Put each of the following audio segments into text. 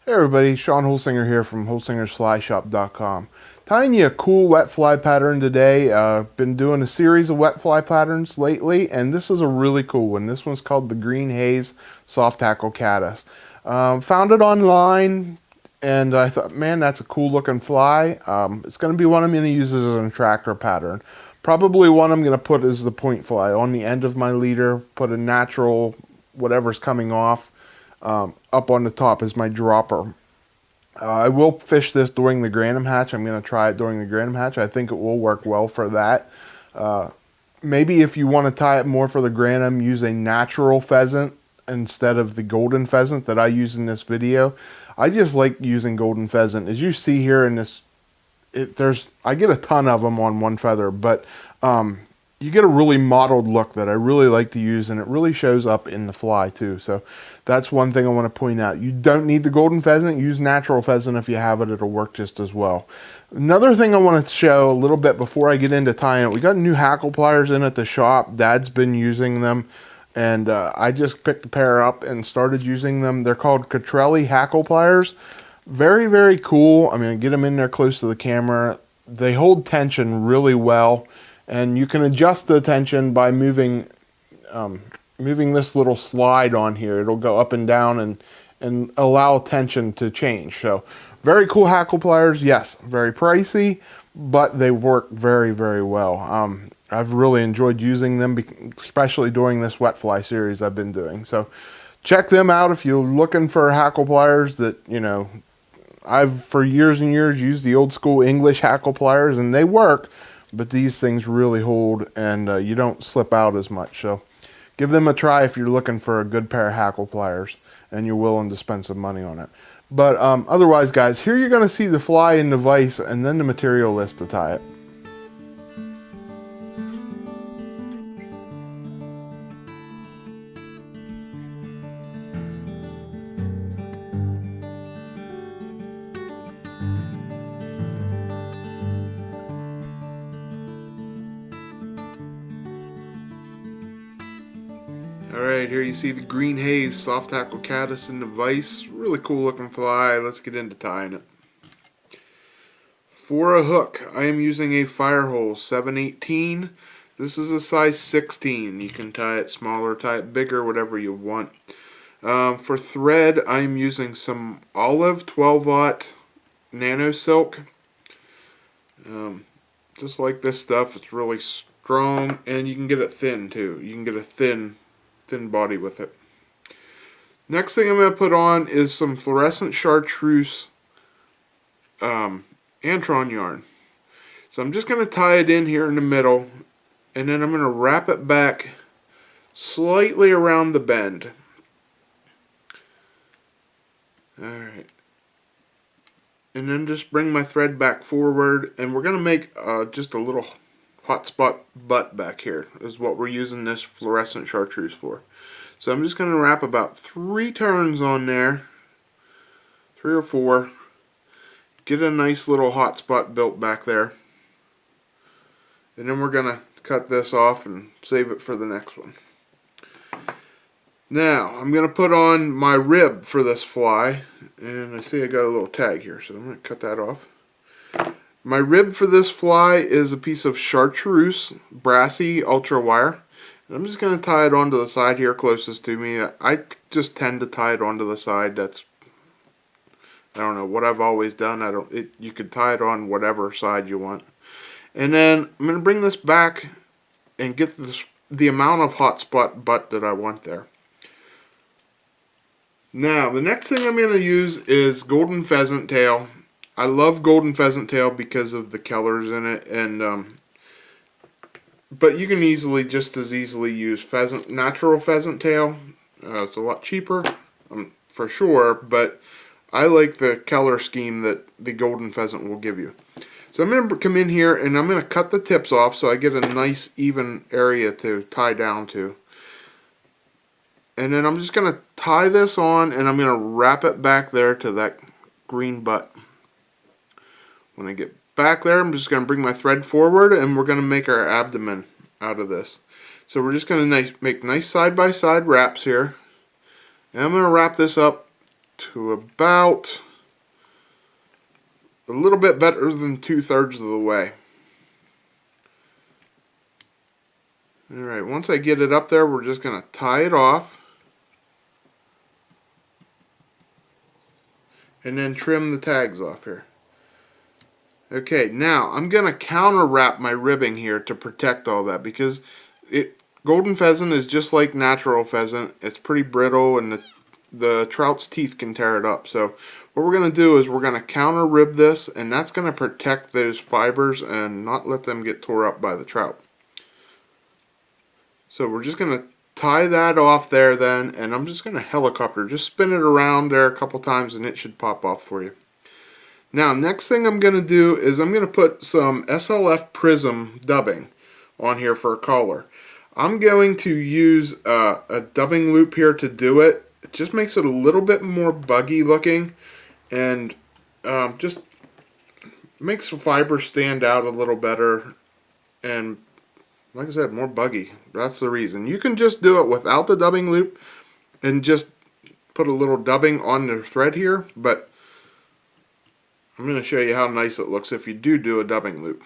Hey everybody, Sean Holsinger here from holsingersflyshop.com. Tying you a cool wet fly pattern today. Been doing a series of wet fly patterns lately, and this is a really cool one. This one's called the Green Haze Soft Hackle Caddis. Found it online, and I thought, man, that's a cool looking fly. It's going to be one I'm going to use as an attractor pattern. Probably one I'm going to put as the point fly on the end of my leader, put a natural whatever's coming off up on the top as my dropper. I will fish this during the Granum hatch. I'm going to try it during the Granum hatch. I think it will work well for that. Maybe if you want to tie it more for the Granum, use a natural pheasant instead of the golden pheasant that I use in this video. I just like using golden pheasant. As you see here in this, I get a ton of them on one feather, but you get a really mottled look that I really like to use, and it really shows up in the fly too. So that's one thing I want to point out. You don't need the golden pheasant. Use natural pheasant if you have it. It'll work just as well. Another thing I want to show a little bit before I get into tying it, we got new hackle pliers in at the shop. Dad's been using them, and I just picked a pair up and started using them. They're called Catrelli hackle pliers. Very, very cool. I'm going to get them in there close to the camera. They hold tension really well. And you can adjust the tension by moving this little slide on here. It'll go up and down and allow tension to change. So very cool hackle pliers. Yes, very pricey, but they work very, very well. I've really enjoyed using them, especially during this wet fly series I've been doing. So check them out if you're looking for hackle pliers that, you know, I've for years and years used the old school English hackle pliers, and they work. But these things really hold, and you don't slip out as much. So give them a try if you're looking for a good pair of hackle pliers and you're willing to spend some money on it. But otherwise, guys, here you're going to see the fly in the vise and then the material list to tie it. Alright, here you see the Green Haze Soft Hackle Caddis in the vise. Really cool looking fly. Let's get into tying it. For a hook, I am using a Firehole 718. This is a size 16. You can tie it smaller, tie it bigger, whatever you want. For thread, I am using some Olive 12-aught Nano Silk. Just like this stuff, it's really strong, and you can get it thin too. You can get a thin body with it. Next thing I'm going to put on is some fluorescent chartreuse Antron yarn. So I'm just going to tie it in here in the middle, and then I'm going to wrap it back slightly around the bend. Alright. And then just bring my thread back forward, and we're going to make just a little hot spot butt back here is what we're using this fluorescent chartreuse for. So I'm just going to wrap about 3 turns on there, 3 or 4, get a nice little hot spot built back there, and then we're going to cut this off and save it for the next one. Now I'm going to put on my rib for this fly, and I see I got a little tag here, so I'm going to cut that off. My rib for this fly is a piece of chartreuse brassy ultra wire. I'm just going to tie it onto the side here closest to me. I just tend to tie it onto the side. That's, I don't know, what I've always done. You could tie it on whatever side you want. And then I'm going to bring this back and get the amount of hot spot butt that I want there. Now, the next thing I'm going to use is golden pheasant tail. I love golden pheasant tail because of the colors in it, and but you can just as easily use natural pheasant tail. It's a lot cheaper, for sure, but I like the color scheme that the golden pheasant will give you. So I'm going to come in here and I'm going to cut the tips off so I get a nice even area to tie down to. And then I'm just going to tie this on, and I'm going to wrap it back there to that green butt. When I get back there, I'm just going to bring my thread forward, and we're going to make our abdomen out of this. So we're just going to make nice side-by-side wraps here. And I'm going to wrap this up to about a little bit better than 2/3 of the way. Alright, once I get it up there, we're just going to tie it off and then trim the tags off here. Okay, now I'm going to counter wrap my ribbing here to protect all that, because golden pheasant is just like natural pheasant. It's pretty brittle, and the trout's teeth can tear it up. So what we're going to do is we're going to counter rib this, and that's going to protect those fibers and not let them get tore up by the trout. So we're just going to tie that off there then, and I'm just going to helicopter, just spin it around there a couple times and it should pop off for you. Now, next thing I'm going to do is I'm going to put some SLF Prism dubbing on here for a collar. I'm going to use a dubbing loop here to do it. It just makes it a little bit more buggy looking, and just makes the fiber stand out a little better, and like I said, more buggy. That's the reason. You can just do it without the dubbing loop and just put a little dubbing on the thread here, but I'm going to show you how nice it looks if you do a dubbing loop.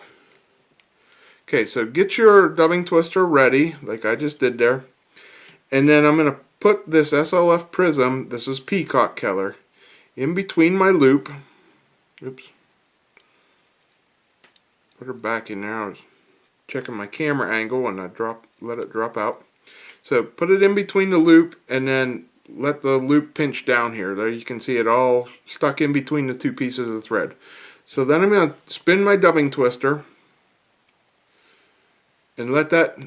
Okay, so get your dubbing twister ready, like I just did there. And then I'm going to put this SLF Prism, this is peacock color, in between my loop. Oops. Put her back in there. I was checking my camera angle and I let it drop out. So put it in between the loop and then let the loop pinch down here. There you can see it all stuck in between the two pieces of the thread. So then I'm going to spin my dubbing twister and let that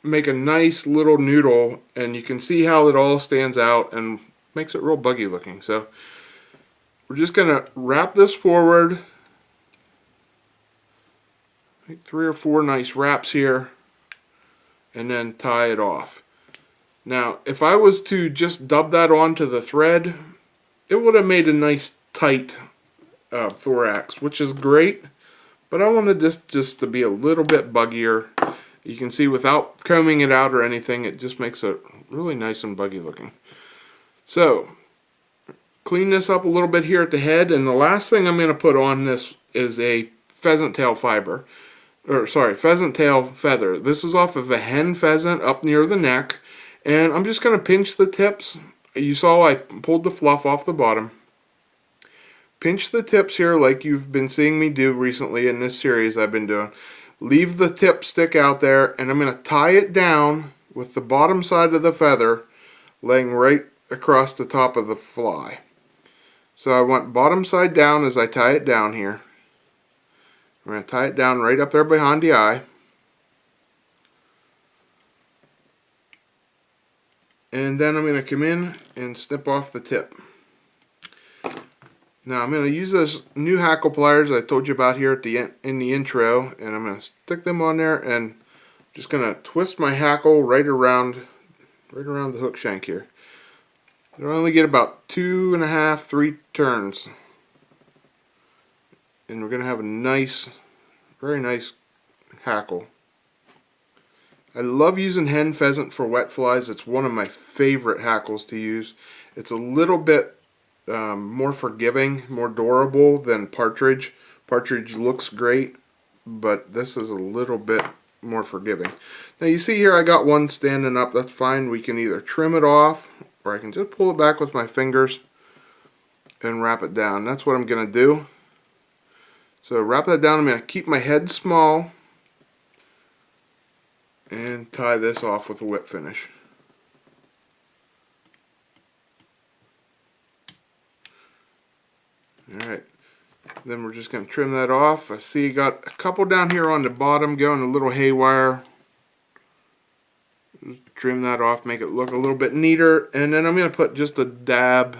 make a nice little noodle, and you can see how it all stands out and makes it real buggy looking. So we're just going to wrap this forward, make 3 or 4 nice wraps here, and then tie it off. Now, if I was to just dub that onto the thread, it would have made a nice tight thorax, which is great, but I wanted this just to be a little bit buggier. You can see without combing it out or anything, it just makes it really nice and buggy looking. So, clean this up a little bit here at the head, and the last thing I'm going to put on this is a pheasant tail fiber. Or sorry, pheasant tail feather. This is off of a hen pheasant up near the neck, and I'm just going to pinch the tips. You saw I pulled the fluff off the bottom. Pinch the tips here like you've been seeing me do recently in this series I've been doing. Leave the tip stick out there, and I'm going to tie it down with the bottom side of the feather laying right across the top of the fly. So I want bottom side down as I tie it down here. I'm going to tie it down right up there behind the eye. And then I'm going to come in and snip off the tip. Now I'm going to use those new hackle pliers I told you about here at in the intro, and I'm going to stick them on there, and I'm just going to twist my hackle right around the hook shank here. It'll only get about 2.5, 3 turns, and we're going to have a nice, very nice hackle. I love using hen pheasant for wet flies. It's one of my favorite hackles to use. It's a little bit more forgiving, more durable than partridge. Partridge looks great, but this is a little bit more forgiving. Now you see here I got one standing up. That's fine. We can either trim it off, or I can just pull it back with my fingers and wrap it down. That's what I'm going to do. So wrap that down. I'm going to keep my head small and tie this off with a whip finish. Alright, then we're just going to trim that off. I see you got a couple down here on the bottom going a little haywire. Just trim that off, make it look a little bit neater, and then I'm going to put just a dab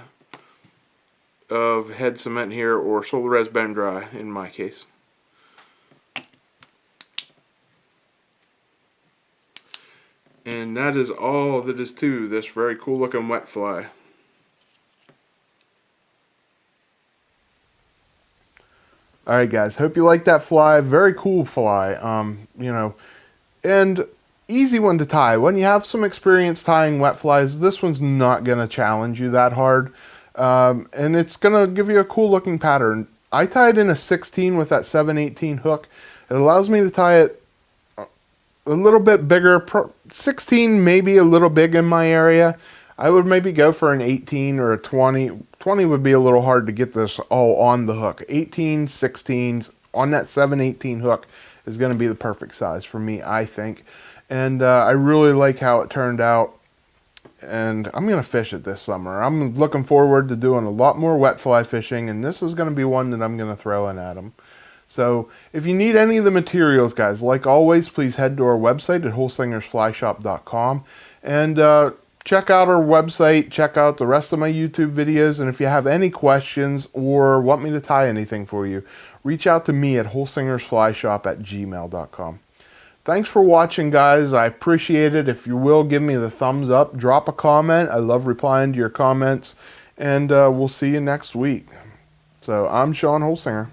of head cement here, or Solarez Bend Dry in my case. And that is all that is to this very cool looking wet fly. Alright guys, hope you like that fly. Very cool fly. You know, and easy one to tie. When you have some experience tying wet flies, this one's not going to challenge you that hard. and it's going to give you a cool looking pattern. I tie it in a 16 with that 7/18 hook. It allows me to tie it a little bit bigger. 16 maybe a little big in my area. I would maybe go for an 18 or a 20. 20 would be a little hard to get this all on the hook. 18, 16s on that 7/18 hook is going to be the perfect size for me, I think. And I really like how it turned out. And I'm going to fish it this summer. I'm looking forward to doing a lot more wet fly fishing, and this is going to be one that I'm going to throw in at them. So if you need any of the materials, guys, like always, please head to our website at holsingersflyshop.com and check out our website, check out the rest of my YouTube videos, and if you have any questions or want me to tie anything for you, reach out to me at holsingersflyshop@gmail.com. Thanks for watching, guys. I appreciate it. If you will, give me the thumbs up. Drop a comment. I love replying to your comments. And we'll see you next week. So I'm Sean Holsinger.